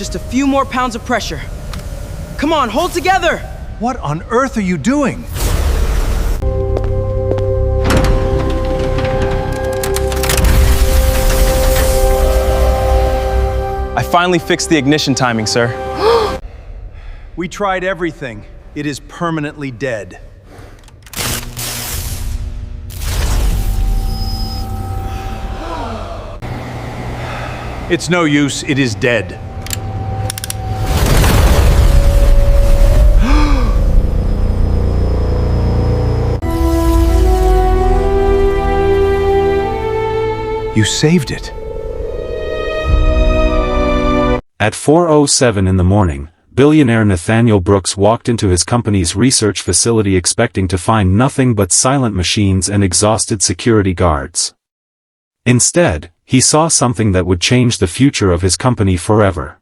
Just a few more pounds of pressure. Come on, hold together! What on earth are you doing? I finally fixed the ignition timing, sir. We tried everything. It is permanently dead. It's no use. It is dead. You saved it. At 4:07 in the morning, billionaire Nathaniel Brooks walked into his company's research facility expecting to find nothing but silent machines and exhausted security guards. Instead, he saw something that would change the future of his company forever.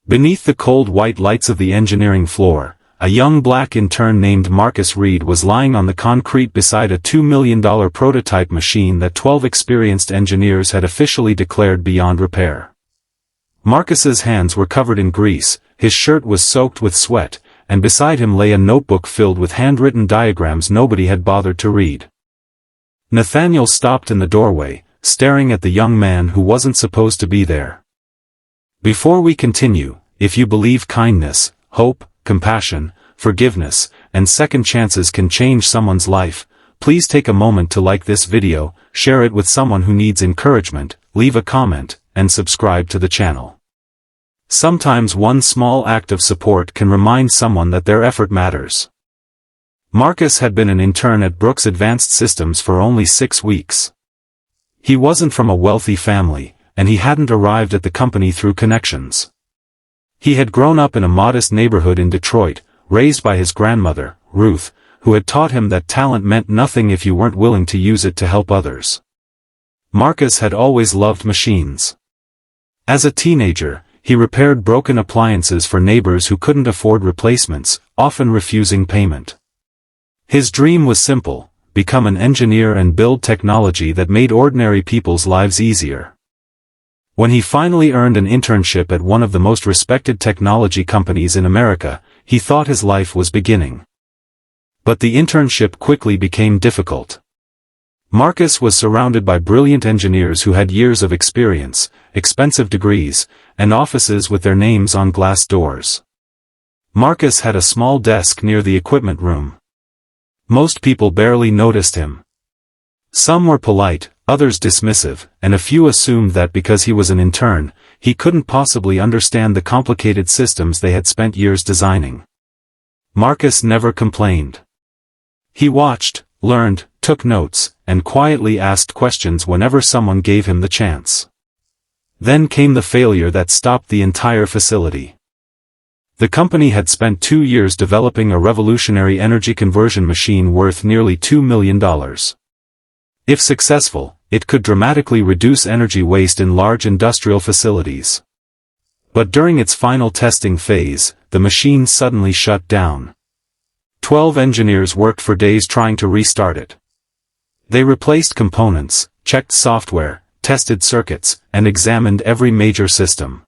Beneath the cold white lights of the engineering floor, a young black intern named Marcus Reed was lying on the concrete beside a $2 million prototype machine that 12 experienced engineers had officially declared beyond repair. Marcus's hands were covered in grease, his shirt was soaked with sweat, and beside him lay a notebook filled with handwritten diagrams nobody had bothered to read. Nathaniel stopped in the doorway, staring at the young man who wasn't supposed to be there. Before we continue, if you believe kindness, hope, compassion, forgiveness, and second chances can change someone's life, please take a moment to like this video, share it with someone who needs encouragement, leave a comment, and subscribe to the channel. Sometimes one small act of support can remind someone that their effort matters. Marcus had been an intern at Brooks Advanced Systems for only 6 weeks. He wasn't from a wealthy family, and he hadn't arrived at the company through connections. He had grown up in a modest neighborhood in Detroit, raised by his grandmother, Ruth, who had taught him that talent meant nothing if you weren't willing to use it to help others. Marcus had always loved machines. As a teenager, he repaired broken appliances for neighbors who couldn't afford replacements, often refusing payment. His dream was simple: become an engineer and build technology that made ordinary people's lives easier. When he finally earned an internship at one of the most respected technology companies in America, he thought his life was beginning. But the internship quickly became difficult. Marcus was surrounded by brilliant engineers who had years of experience, expensive degrees, and offices with their names on glass doors. Marcus had a small desk near the equipment room. Most people barely noticed him. Some were polite, others dismissive, and a few assumed that because he was an intern, he couldn't possibly understand the complicated systems they had spent years designing. Marcus never complained. He watched, learned, took notes, and quietly asked questions whenever someone gave him the chance. Then came the failure that stopped the entire facility. The company had spent 2 years developing a revolutionary energy conversion machine worth nearly $2 million. If successful, it could dramatically reduce energy waste in large industrial facilities. But during its final testing phase, the machine suddenly shut down. 12 engineers worked for days trying to restart it. They replaced components, checked software, tested circuits, and examined every major system.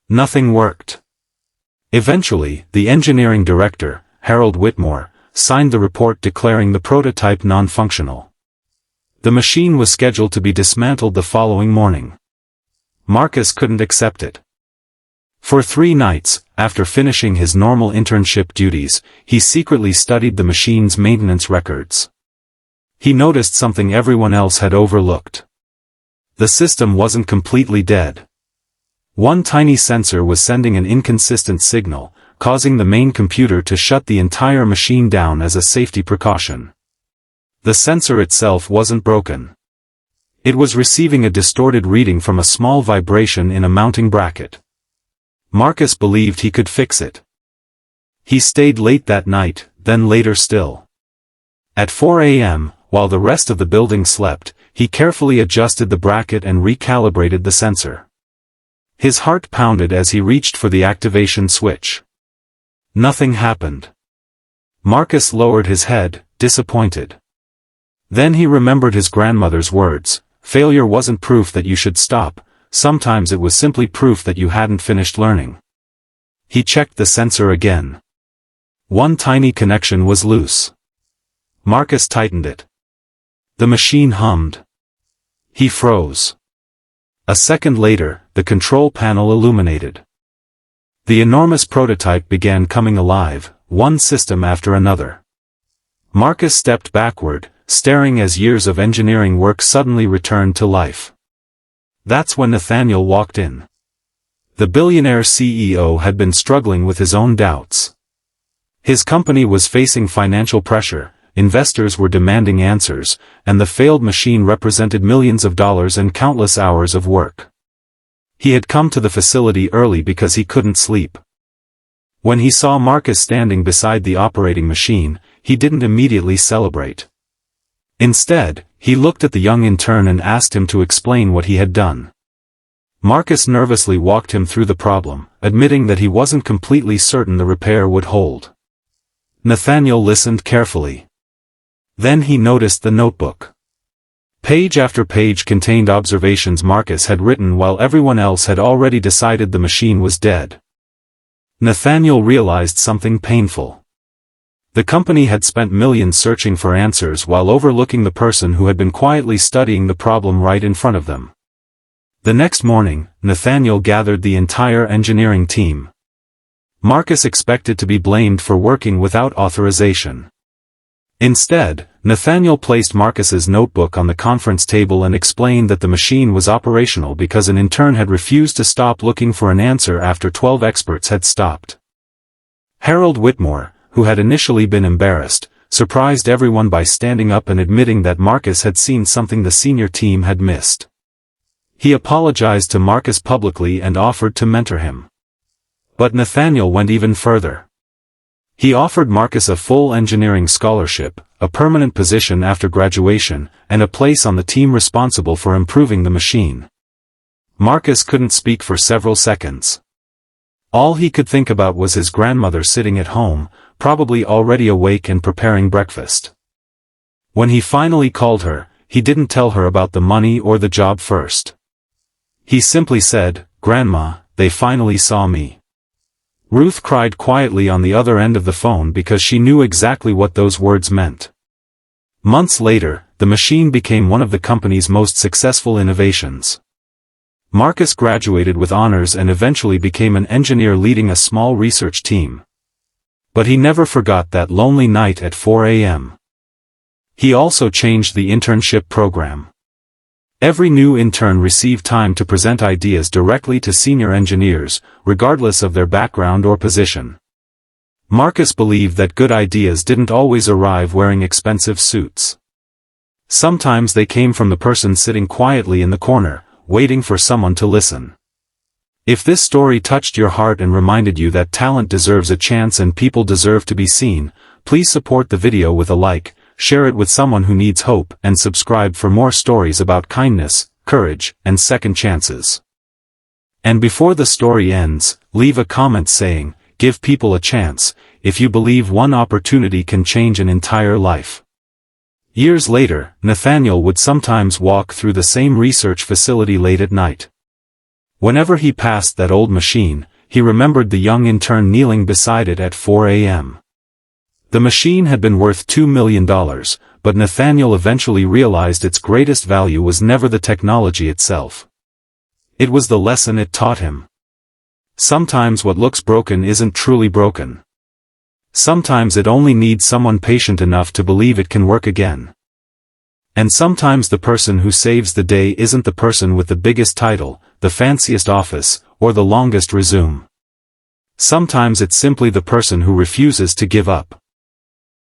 Nothing worked. Eventually, the engineering director, Harold Whitmore, signed the report declaring the prototype non-functional. The machine was scheduled to be dismantled the following morning. Marcus couldn't accept it. For 3 nights, after finishing his normal internship duties, he secretly studied the machine's maintenance records. He noticed something everyone else had overlooked. The system wasn't completely dead. One tiny sensor was sending an inconsistent signal, causing the main computer to shut the entire machine down as a safety precaution. The sensor itself wasn't broken. It was receiving a distorted reading from a small vibration in a mounting bracket. Marcus believed he could fix it. He stayed late that night, then later still. At 4 a.m., while the rest of the building slept, he carefully adjusted the bracket and recalibrated the sensor. His heart pounded as he reached for the activation switch. Nothing happened. Marcus lowered his head, disappointed. Then he remembered his grandmother's words: failure wasn't proof that you should stop, sometimes it was simply proof that you hadn't finished learning. He checked the sensor again. One tiny connection was loose. Marcus tightened it. The machine hummed. He froze. A second later, the control panel illuminated. The enormous prototype began coming alive, one system after another. Marcus stepped backward, staring as years of engineering work suddenly returned to life. That's when Nathaniel walked in. The billionaire CEO had been struggling with his own doubts. His company was facing financial pressure, investors were demanding answers, and the failed machine represented millions of dollars and countless hours of work. He had come to the facility early because he couldn't sleep. When he saw Marcus standing beside the operating machine, he didn't immediately celebrate. Instead, he looked at the young intern and asked him to explain what he had done. Marcus nervously walked him through the problem, admitting that he wasn't completely certain the repair would hold. Nathaniel listened carefully. Then he noticed the notebook. Page after page contained observations Marcus had written while everyone else had already decided the machine was dead. Nathaniel realized something painful. The company had spent millions searching for answers while overlooking the person who had been quietly studying the problem right in front of them. The next morning, Nathaniel gathered the entire engineering team. Marcus expected to be blamed for working without authorization. Instead, Nathaniel placed Marcus's notebook on the conference table and explained that the machine was operational because an intern had refused to stop looking for an answer after 12 experts had stopped. Harold Whitmore, who had initially been embarrassed, surprised everyone by standing up and admitting that Marcus had seen something the senior team had missed. He apologized to Marcus publicly and offered to mentor him. But Nathaniel went even further. He offered Marcus a full engineering scholarship, a permanent position after graduation, and a place on the team responsible for improving the machine. Marcus couldn't speak for several seconds. All he could think about was his grandmother sitting at home, probably already awake and preparing breakfast. When he finally called her, he didn't tell her about the money or the job first. He simply said, "Grandma, they finally saw me." Ruth cried quietly on the other end of the phone because she knew exactly what those words meant. Months later, the machine became one of the company's most successful innovations. Marcus graduated with honors and eventually became an engineer leading a small research team. But he never forgot that lonely night at 4 a.m. He also changed the internship program. Every new intern received time to present ideas directly to senior engineers, regardless of their background or position. Marcus believed that good ideas didn't always arrive wearing expensive suits. Sometimes they came from the person sitting quietly in the corner, waiting for someone to listen. If this story touched your heart and reminded you that talent deserves a chance and people deserve to be seen, please support the video with a like, share it with someone who needs hope, and subscribe for more stories about kindness, courage, and second chances. And before the story ends, leave a comment saying, "Give people a chance," if you believe one opportunity can change an entire life. Years later, Nathaniel would sometimes walk through the same research facility late at night. Whenever he passed that old machine, he remembered the young intern kneeling beside it at 4 a.m. The machine had been worth $2 million, but Nathaniel eventually realized its greatest value was never the technology itself. It was the lesson it taught him. Sometimes what looks broken isn't truly broken. Sometimes it only needs someone patient enough to believe it can work again. And sometimes the person who saves the day isn't the person with the biggest title, the fanciest office, or the longest resume. Sometimes it's simply the person who refuses to give up.